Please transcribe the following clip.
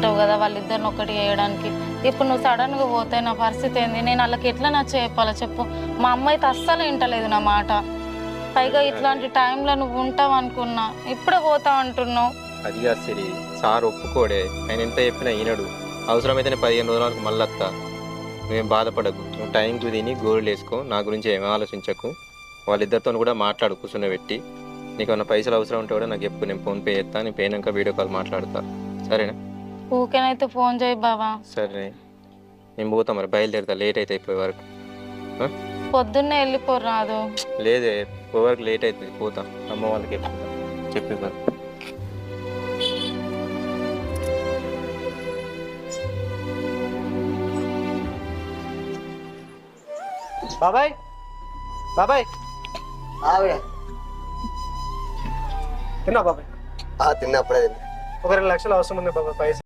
ఉంటావు కదా వాళ్ళిద్దరిని ఒకటి చేయడానికి. ఇప్పుడు నువ్వు సడన్గా పోతే నా పరిస్థితి ఏంది? నేను వాళ్ళకి ఎట్లా చెప్పాలో చెప్పు. మా అమ్మ అయితే అస్సలు వింటలేదు నా మాట. పైగా ఇట్లాంటి టైంలో నువ్వు ఉంటావు అనుకున్నా, ఇప్పుడే పోతావు అంటున్నావు. అది కాదు సిరి, సార్ ఒప్పుకోడే. ఆయన ఎంత చెప్పినా ఈనడు. అవసరమైతే 15 రోజుల వరకు మళ్ళీ వస్తా. నువ్వేం బాధపడకు. నువ్వు టైంకి తిని గోరులు వేసుకో. నా గురించి ఏమీ ఆలోచించకు. వాళ్ళిద్దరితో కూడా మాట్లాడు కూర్చుని. నీకు ఏమైనా పైసలు అవసరం ఉంటే కూడా నాకు చెప్పు. నేను ఫోన్పే చేస్తా. నేను పోయినాక వీడియో కాల్ మాట్లాడతా. సరేనా? ఊకేనైతే ఫోన్ చేయి బావా. సరే, నేను పోతా. మరి బయలుదేరుతా. లేట్ అయితే అయిపోయే వరకు. పొద్దున్నే వెళ్ళిపోరాదు. లేదే, పోయే వరకు లేట్ అవుతుంది. పోతా. అమ్మ వాళ్ళకి చెప్పి బాబాయ్ బాబాయ్ తిన్నా బాబాయ్? తిన్నప్పుడే ఒక 2 లక్షలు అవసరం ఉంది బాబాయ్. పైసలు